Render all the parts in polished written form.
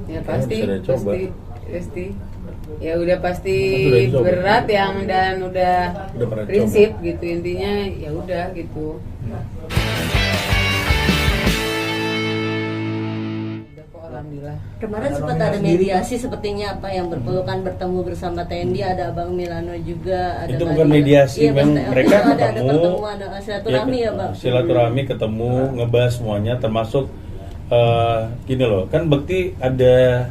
Ya pasti, Bisa coba. pasti. Ya udah pasti Udah dicoba. berat yang dan udah pernah prinsip coba. gitu intinya ya udah gitu. Udah kok alhamdulillah. Kemarin sempat ada mediasi sepertinya apa yang berpelukan bertemu bersama TNI, ada Bang Milano juga, ada Itu bukan mediasi, Iya, memang mereka ada ketemu, pertemuan, ada silaturahmi ya Bang. Silaturahmi ketemu, ngebahas semuanya, termasuk gini loh, kan Bekti ada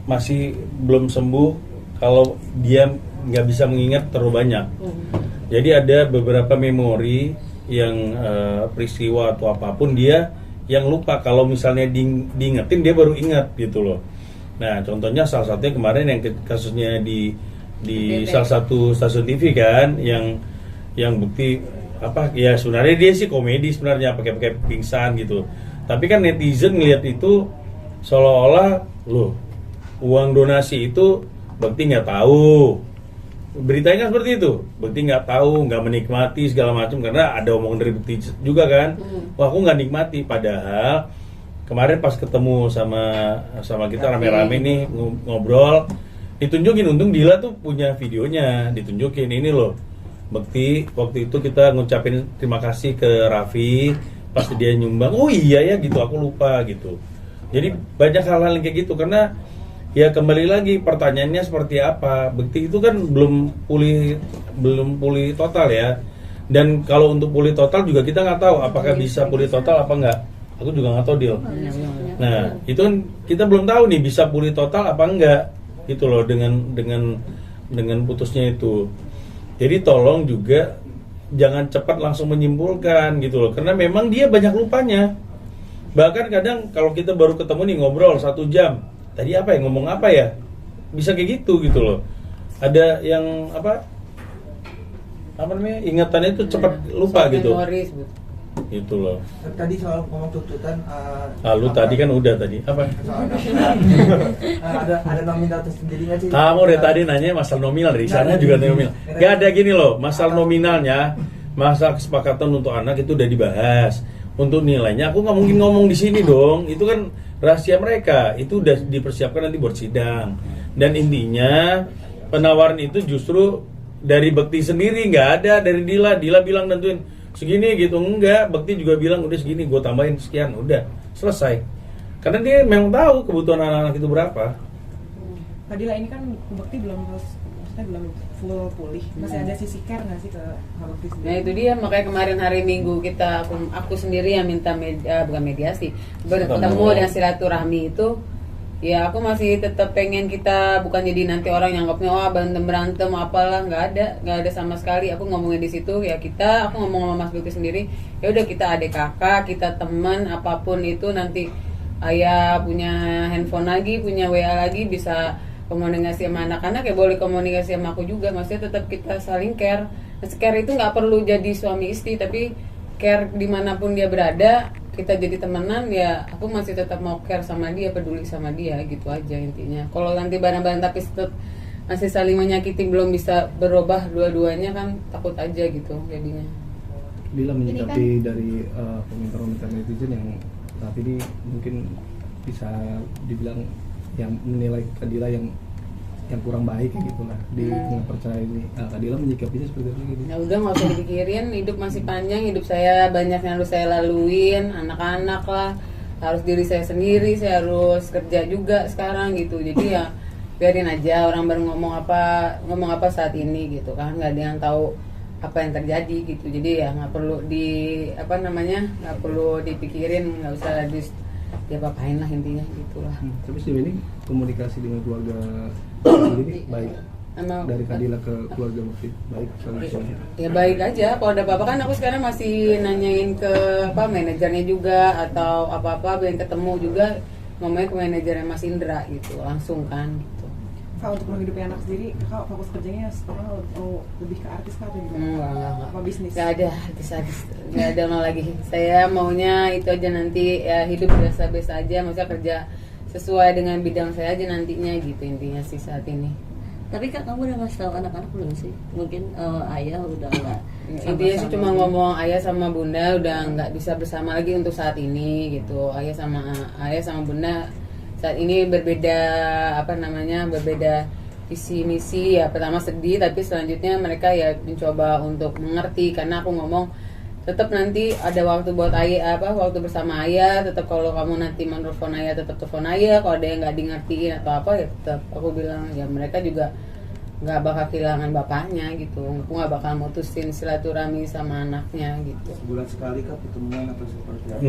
masih belum sembuh kalau dia nggak bisa mengingat terlalu banyak. Jadi ada beberapa memori yang peristiwa atau apapun dia yang lupa, kalau misalnya diingetin dia baru ingat gitu loh. Nah contohnya salah satunya kemarin yang kasusnya di salah satu stasiun TV kan, yang bukti apa ya, sebenarnya dia sih komedi sebenarnya, pakai pingsan gitu. Tapi kan netizen ngelihat itu seolah-olah loh, uang donasi itu Bekti nggak tahu. Beritanya kan seperti itu, Bekti nggak tahu, nggak menikmati segala macam, karena ada omongan dari Bekti juga kan. Wah aku nggak nikmati, padahal kemarin pas ketemu sama kita rame-rame nih ngobrol, ditunjukin, untung Dila tuh punya videonya, ditunjukin ini loh, Bekti waktu itu kita ngucapin terima kasih ke Raffi pas dia nyumbang. Oh iya ya gitu, aku lupa gitu. Jadi banyak hal-hal yang kayak gitu, karena ya kembali lagi pertanyaannya seperti apa. Bekti itu kan belum pulih total ya. Dan kalau untuk pulih total juga kita nggak tahu apakah bisa pulih total apa enggak. Aku juga nggak tahu, Dil. Nah itu kan kita belum tahu nih bisa pulih total apa enggak gitu loh, dengan putusnya itu. Jadi tolong juga jangan cepat langsung menyimpulkan gitu loh, karena memang dia banyak lupanya. Bahkan kadang kalau kita baru ketemu nih ngobrol 1 jam, tadi apa ya, ngomong apa ya, bisa kayak gitu loh. Ada yang apa namanya, ingatannya itu cepat lupa gitu. Memoris, Gitu loh. Tadi soal ngomong tuntutan, Lu tadi kan udah tadi apa? ada nominal tersendiri nggak sih? Kamu dari tadi nanya masalah nominal, dari sana juga nominal. Gak ada gini loh, masalah nominalnya, masalah kesepakatan untuk anak itu udah dibahas. Untuk nilainya aku nggak mungkin ngomong di sini dong, itu kan rahasia mereka, itu udah dipersiapkan nanti buat sidang. Dan intinya penawaran itu justru dari Bekti sendiri, nggak ada dari Dila bilang tentuin segini gitu, enggak. Bekti juga bilang udah segini, gue tambahin sekian, udah selesai. Karena dia memang tahu kebutuhan anak-anak itu berapa. Fadila, ini kan Bekti belum full pulih, masih ada sisi care nggak sih ke Bekti sendiri? Nah itu dia, makanya kemarin hari Minggu aku sendiri yang minta bukan mediasi, bertemu dengan silaturahmi itu. Ya aku masih tetap pengen kita bukan jadi nanti orang yang anggapnya wah berantem apalah, nggak ada sama sekali. Aku ngomongin di situ ya, aku ngomong sama Mas Bekti sendiri, ya udah kita adik kakak, kita teman, apapun itu nanti ayah punya handphone lagi, punya WA lagi, bisa komunikasi sama anak-anak ya, boleh komunikasi sama aku juga. Maksudnya tetap kita saling care. Nah, care itu nggak perlu jadi suami istri, tapi care dimanapun dia berada, kita jadi temenan ya, aku masih tetap mau care sama dia, peduli sama dia, gitu aja intinya. Kalau nanti barang-barang tapi tetap masih saling menyakiti, belum bisa berubah dua-duanya kan, takut aja gitu jadinya. Dila menyikapi dari komentar-komentar netizen yang saat ini mungkin bisa dibilang yang menilai Kadila yang kurang baik kayak gitu lah di tengah percaya ini. Kadila menyikapinya seperti apa gitu? Ya udah, nggak usah dipikirin, hidup masih panjang, hidup saya banyak yang harus saya laluin, anak-anak lah, harus diri saya sendiri, saya harus kerja juga sekarang gitu. Jadi ya biarin aja orang baru ngomong apa saat ini gitu kan, nggak ada yang tahu apa yang terjadi gitu. Jadi ya nggak perlu nggak perlu dipikirin, nggak usah dia apain lah intinya gitulah. Tapi sejauh ini komunikasi dengan keluarga sendiri baik? Emang, dari Kadila ke keluarga Bekti baik solusinya? Ya baik aja. Kalau ada apa-apa kan aku sekarang masih nanyain ke manajernya juga, atau apa-apa yang ketemu juga ngomongnya ke manajernya Mas Indra gitu, langsung kan gitu. Kak, untuk menghidupi anak sendiri, Kak fokus kerjanya sekarang lebih ke artis Kak atau gimana? Enggak. Apa bisnis? Gak ada artis, gak ada mau lagi. Saya maunya itu aja nanti ya, hidup biasa-biasa aja, maksudnya kerja sesuai dengan bidang saya aja nantinya gitu intinya sih saat ini. Tapi Kak, kamu udah ngasih tahu anak-anak belum sih? Mungkin ayah udah nggak Intinya sih cuma ngomong ayah sama bunda udah nggak bisa bersama lagi untuk saat ini gitu. Ayah sama bunda saat ini berbeda berbeda visi misi ya. Pertama sedih, tapi selanjutnya mereka ya mencoba untuk mengerti, karena aku ngomong tetap nanti ada waktu buat ayah, waktu bersama ayah. Tetap kalau kamu nanti menelpon ayah tetap telepon ayah. Kalau ada yang nggak di ngertiin atau apa ya tetap aku bilang ya mereka juga nggak bakal kehilangan bapaknya gitu. Aku nggak bakal mutusin silaturahmi sama anaknya gitu. Sebulan sekali kah pertemuan atau seperti apa?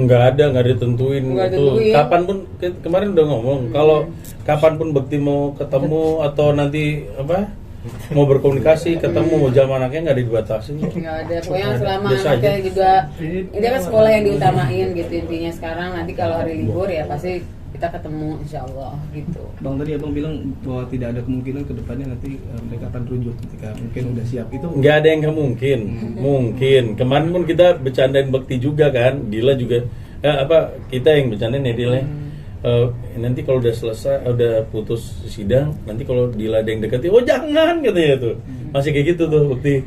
nggak ditentuin Nggak itu ditentuin. kapanpun. Kemarin udah ngomong kalau kapanpun Bekti mau ketemu atau nanti mau berkomunikasi ketemu mau jam anaknya nggak dibatasin. Nggak ada, pokoknya selama Biasa anaknya aja. juga ini kan sekolah yang diutamain gitu intinya. Sekarang nanti kalau hari libur ya pasti kita ketemu insya Allah gitu. Bang, tadi abang bilang bahwa tidak ada kemungkinan kedepannya nanti mereka akan rujuk ketika mungkin udah siap. Itu Nggak ada yang mungkin. Kemarin pun kita bercandain Bekti juga kan, Dila juga kita yang bercandain ya Dila. Nanti kalau udah selesai, udah putus sidang, nanti kalau Dila ada yang dekati, oh jangan katanya tuh, masih kayak gitu tuh Bekti.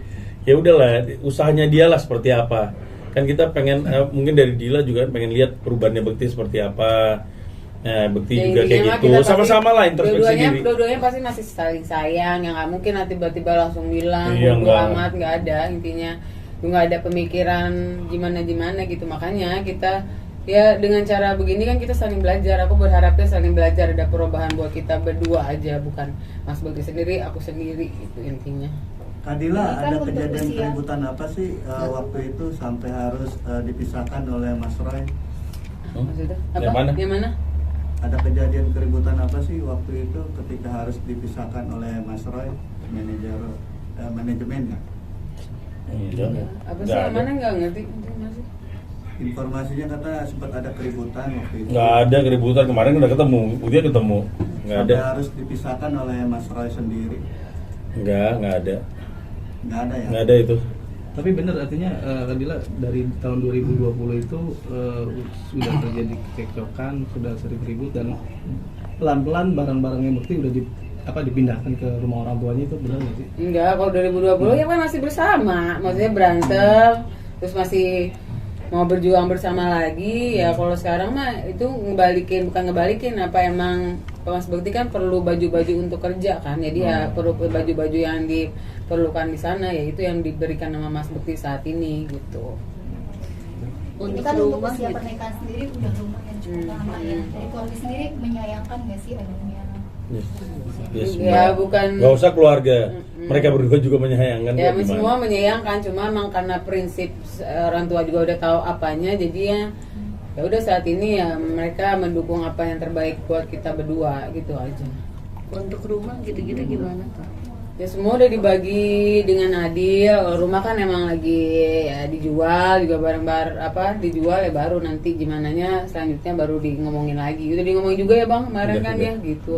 Ya udahlah, usahanya dia lah seperti apa. Kan kita pengen mungkin dari Dila juga pengen lihat perubahannya Bekti seperti apa. Nah, Bekti Ya, juga kayak intinya mah gitu, kita pasti- sama-sama lah introspeksi diri. Dua-duanya pasti masih saling sayang, yang nggak mungkin nanti tiba-tiba langsung bilang Iya, bodo nggak. amat, nggak ada. Intinya nggak ada pemikiran gimana gitu. Makanya kita ya dengan cara begini kan kita saling belajar. Aku berharapnya saling belajar, ada perubahan buat kita berdua aja, bukan Mas Bekti sendiri, aku sendiri, itu intinya. Kadila, Ini kan ada untuk kejadian usia. keributan apa sih waktu itu sampai harus dipisahkan oleh Mas Roy? Maksudnya apa? Yang mana? Yang mana? Ada kejadian keributan apa sih waktu itu ketika harus dipisahkan oleh Mas Roy, manajemennya? Iya. Apa sih Nggak yang ada. mana nggak ngerti? Itu masih. Informasinya kata sempat ada keributan waktu itu. Nggak ada keributan, kemarin udah ketemu, dia ketemu. Nggak ada. Sampai harus dipisahkan oleh Mas Roy sendiri. Nggak ada. Nggak ada ya? Nggak ada itu. tapi benar artinya Kadila dari tahun 2020 itu sudah terjadi kecekcokan, sudah sering ribut dan pelan-pelan barang-barangnya Bekti udah dipindahkan ke rumah orang tuanya, itu benar nggak sih? Enggak, kalau 2020 ya kan masih bersama. Maksudnya berantem, terus masih mau berjuang bersama lagi. Ya kalau sekarang mah itu bukan ngebalikin, apa emang Mas Bekti kan perlu baju-baju untuk kerja kan. Jadi ya perlu baju-baju yang diperlukan di sana, ya itu yang diberikan sama Mas Bekti saat ini gitu. Ini Untuk kan untuk rumah usia gitu. pernikahan sendiri udah lumayan cukup lama ya. Dari keluarga sendiri menyayangkan nggak sih adanya? Yes, Ya, bukan. Nggak usah keluarga. Mereka berdua juga menyayangkan. Ya kok, gimana? semua menyayangkan, cuma emang karena prinsip orang tua juga udah tahu apanya, jadi ya udah saat ini ya mereka mendukung apa yang terbaik buat kita berdua gitu aja. Untuk rumah gitu-gitu gimana Kak? Ya semua udah dibagi dengan adil. Rumah kan emang lagi ya dijual juga dijual ya, baru nanti gimananya selanjutnya baru ngomongin lagi. Udah ngomongin juga ya Bang kemarin Udah, kan udah. ya gitu.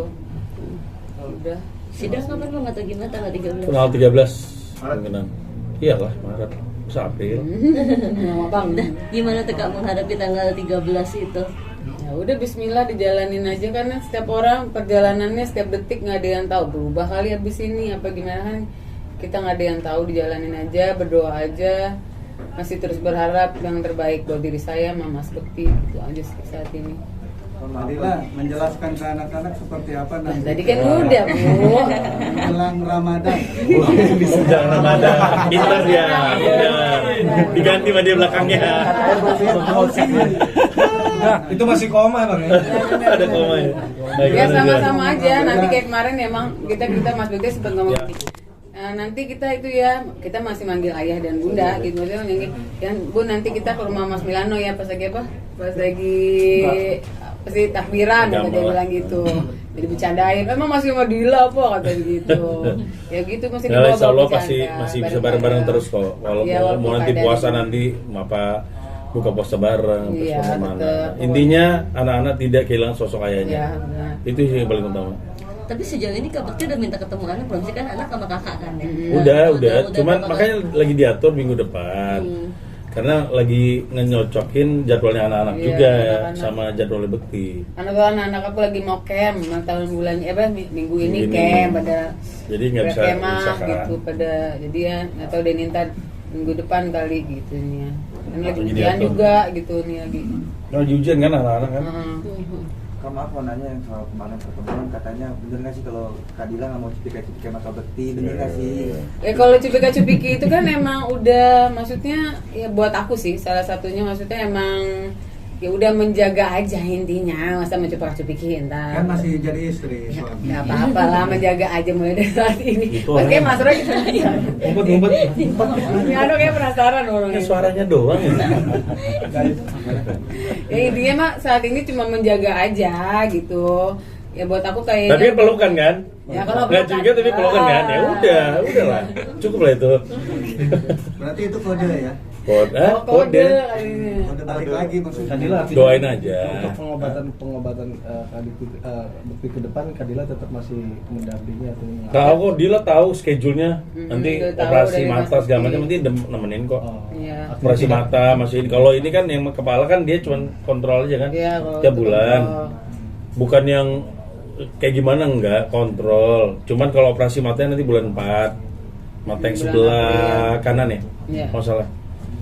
Udah. Sidang kapan Bang atau gimana tanggal 13? Tanggal 13 kemungkinan. Iyalah, Maret. Bisa April. Mama Bang. Gimana tuh Kak menghadapi tanggal 13 itu? Ya udah bismillah dijalanin aja, karena setiap orang perjalanannya setiap detik nggak ada yang tahu, berubah kali habis ini apa gimana kan, kita nggak ada yang tahu, dijalanin aja, berdoa aja, masih terus berharap yang terbaik buat diri saya sama Mas Bekti, itu aja sih saat ini. Kadila menjelaskan ke anak-anak seperti apa Nah, nanti tadi kan udah Bu. menjelang Ramadan. Sedang Ramadan. Pintar ya. Pintar. Diganti sama dia belakangnya. Itu masih koma bang ya? Ada koma ya. Nah, Ya gimana, sama-sama Jan? aja, nanti kayak kemarin emang kita Mas Bekti sempat ngomong Ya. nanti kita itu ya, kita masih manggil ayah dan bunda gitu, maksudnya yang Bu nanti kita ke rumah Mas Milano ya pas lagi pasti takbiran kata dia bilang gitu. Jadi bercandain, emang masih mau Dila apa kata gitu. Ya gitu masih Nggak lah, insya Allah bercanda, masih bisa bareng-bareng terus kok. Walaupun Iya, walaupun mau nanti keadaan- puasa nanti apa buka puasa bareng terus Iya, kemana-mana. tetep. Intinya anak-anak tidak kehilangan sosok ayahnya. Ya, benar. Itu sih yang paling utama. Tapi sejauh ini Kak Bekti udah minta ketemu anak belum sih? Kan anak sama kakak kan ya? Udah. Cuman berapa makanya lagi diatur minggu depan. Hmm. Karena lagi ngenyocokin jadwalnya anak-anak Iya, juga anak-anak. sama jadwalnya Bekti. Karena kalau anak aku lagi mau camp, tahun bulannya minggu ini Ini. camp pada Jadi nggak bisa kemah kan. gitu pada jadi ya nggak tahu deh ninta minggu depan kali gitu nih ya. Kan lagi Lagi ujian diatur. juga gitu nih lagi. Lagi ujian kan anak-anak kan? Heeh. Kamu aku nanya yang soal kemarin pertemuan katanya bener nggak sih kalau Kadila nggak mau cipika-cipika mata Bekti, bener nggak sih? Kalau cupika-cupiki itu kan emang udah maksudnya ya buat aku sih salah satunya maksudnya emang ya udah menjaga aja intinya masa mencupak-cupiki entar. Kan masih jadi istri suami. Nggak apa-apa lah menjaga aja mulai dari saat ini. Gitu Pas kayak orangnya. Mas Roy gitu. Ngumpet-ngumpet. Ya aduh kayak penasaran Ini orangnya. suaranya doang ya. Ya intinya mah saat ini cuma menjaga aja gitu. Ya buat aku kayak Tapi kan pelukan kan? Ya, kalau nggak pelukan. juga tapi pelukan kan? Ya udah lah. Cukup lah itu. Berarti itu kode ya? Kode, kode. Kode balik lagi maksudnya. Kadila Doain aja. Untuk pengobatan Bekti ke depan Kadila tetap masih mendampingi atau Tahu kok, Dila tahu schedule-nya. Nanti udah tahu operasi dari mata Mas segala macam Bekti. nanti nemenin kok. Iya. Operasi mata masih ini. Kalau ini kan yang kepala kan dia cuma kontrol aja kan. Iya, kalau Tiap itu bulan. kontrol. Bukan yang kayak gimana enggak kontrol. Cuman kalau operasi matanya nanti bulan 4. Mata yang Bulan sebelah April. kanan ya? Iya. Oh salah.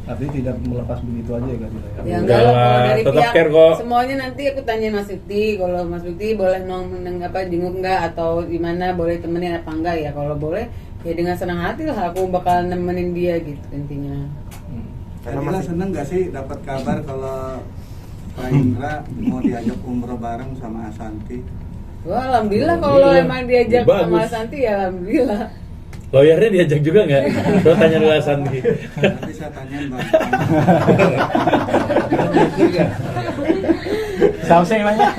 Artinya tidak melepas begitu aja ya Kadila ya? Ya Enggak enggak lah kalau lah, dari tetap pihak care kok. semuanya nanti aku tanya Mas Bukti kalau Mas Bukti boleh jenguk enggak atau gimana boleh temenin apa enggak ya kalau boleh ya dengan senang hati lah aku bakal nemenin dia gitu intinya. Kadila seneng nggak sih dapat kabar kalau Pak Indra mau diajak umroh bareng sama Asanti? Wah alhamdulillah kalau Alhamdulillah. emang diajak sama Bagus. Santi ya alhamdulillah. Lawyernya diajak juga nggak? Coba tanya dulu Sandi. Nanti saya tanyain Bang. Sausnya yang nanya.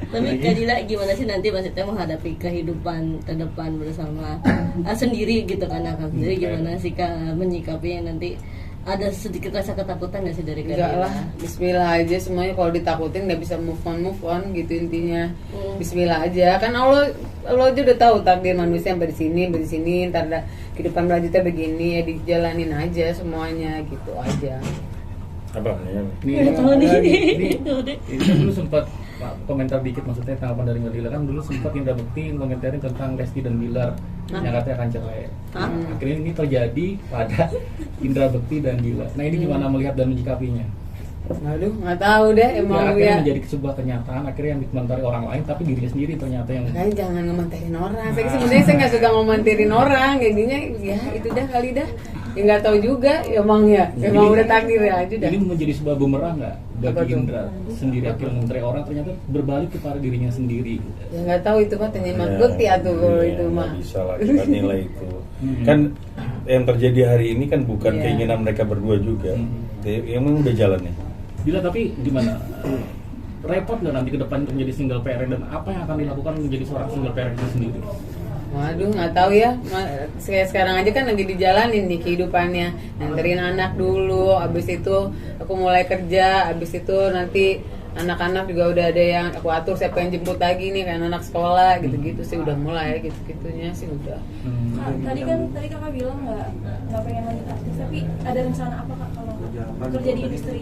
Tapi Kadila gimana sih nanti maksudnya menghadapi kehidupan ke depan bersama sendiri gitu kan Akang sendiri gimana sih Kak menyikapinya nanti ada sedikit rasa ketakutan nggak sih dari Enggak Kadila? lah, Bismillah aja semuanya kalau ditakutin nggak bisa move on gitu intinya. Bismillah aja kan Allah aja udah tahu takdir manusia sampai di sini, ntar ada kehidupan berlanjutnya begini ya dijalanin aja semuanya gitu aja. Apa ya? Ini Tahu nih. ini kan dulu sempat komentar dikit maksudnya tanggapan dari Kadila kan dulu sempat Indra Bekti komentarin tentang Lesti dan Bilar yang katanya akan cerai. Hah? Akhirnya ini terjadi pada Indra Bekti dan Dila. Nah ini gimana melihat dan menyikapinya? Aduh nggak tahu deh Ya, emang akhirnya ya. menjadi sebuah kenyataan akhirnya yang dikomentari orang lain tapi dirinya sendiri ternyata yang Makanya jangan ngomentarin orang. Saya sebenarnya saya nggak suka ngomentarin orang. Jadinya ya itu dah kali dah. Ya nggak tahu juga emang ya. Emang udah takdir ya aja dah. ini menjadi sebuah bumerang nggak Apa bagi tuh? Indra sendiri akhirnya mengomentari orang ternyata berbalik kepada dirinya sendiri. Ya nggak tahu itu mah tanya Mas Bukti atuh kalau Iya, itu mah. nggak bisa lah kita nilai itu. Kan yang terjadi hari ini kan bukan Iya. keinginan mereka berdua juga. Emang udah jalannya. Bila tapi gimana? Repot nggak nanti ke depan untuk menjadi single parent dan apa yang akan dilakukan menjadi seorang single parent itu sendiri? Waduh nggak tahu ya. Saya sekarang aja kan lagi dijalanin nih kehidupannya. Nganterin anak dulu, abis itu aku mulai kerja, abis itu nanti anak-anak juga udah ada yang aku atur siapa yang jemput lagi nih kan anak sekolah gitu-gitu sih udah mulai gitu-gitunya sih udah. Tadi kakak bilang nggak pengen lanjut artis, tapi ada rencana apa kak kalau kerja di industri?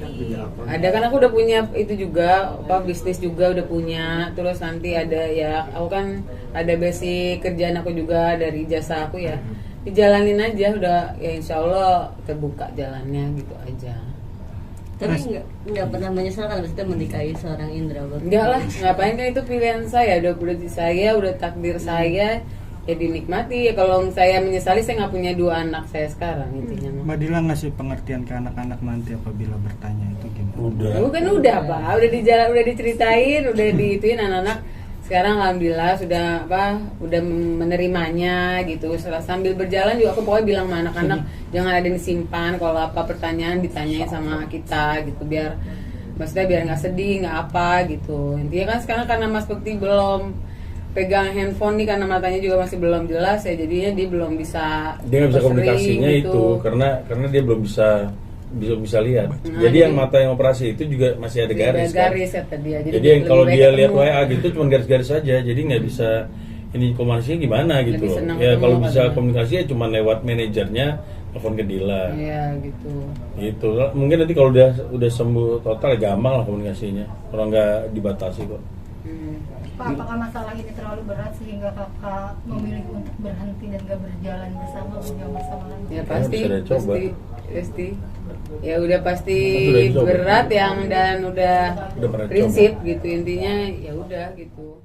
Ada kan aku udah punya itu juga bisnis juga udah punya terus nanti ada ya aku kan ada basic kerjaan aku juga dari jasa aku ya dijalanin aja udah ya insya Allah terbuka jalannya gitu aja. Tapi nggak pernah menyesal kan maksudnya menikahi seorang Indra Bekti? Enggak lah, ngapain kan itu pilihan saya, udah takdir saya, ya dinikmati. Ya kalau saya menyesali saya nggak punya 2 anak saya sekarang intinya. Mbak Dila ngasih pengertian ke anak-anak nanti apabila bertanya itu gimana? Udah. Bukan udah Pak, udah diceritain, udah diituin anak-anak. Sekarang alhamdulillah udah menerimanya gitu. Sambil berjalan juga aku pokoknya bilang sama anak-anak jangan ada yang disimpan kalau apa pertanyaan ditanyain sama kita gitu biar maksudnya biar nggak sedih nggak apa gitu. Intinya kan sekarang karena Mas Bekti belum pegang handphone nih karena matanya juga masih belum jelas ya jadinya dia belum bisa Dia nggak bisa sering komunikasinya gitu. itu karena dia belum bisa lihat. Nah, jadi yang jadi- mata yang operasi itu juga masih ada garis. Ada kan? garis ya tadi ya. Jadi yang kalau lebih dia baik lihat ketemu. WA gitu cuma garis-garis saja, jadi nggak bisa ini komunikasinya gimana gitu. Lebih senang Ya ketemu kalau kan bisa ya. komunikasi ya cuma lewat manajernya telepon ke Dila. Iya gitu. Gitu. Mungkin nanti kalau udah sembuh total gampang lah komunikasinya. Kalau nggak dibatasi kok. Pak, apakah masalah ini terlalu berat sehingga kakak memilih untuk berhenti dan gak berjalan bersama lagi? Ya pasti, bisa deh coba. pasti. Ya udah pasti Sudah dicoba. berat yang dan udah Udah pernah prinsip gitu intinya ya udah gitu.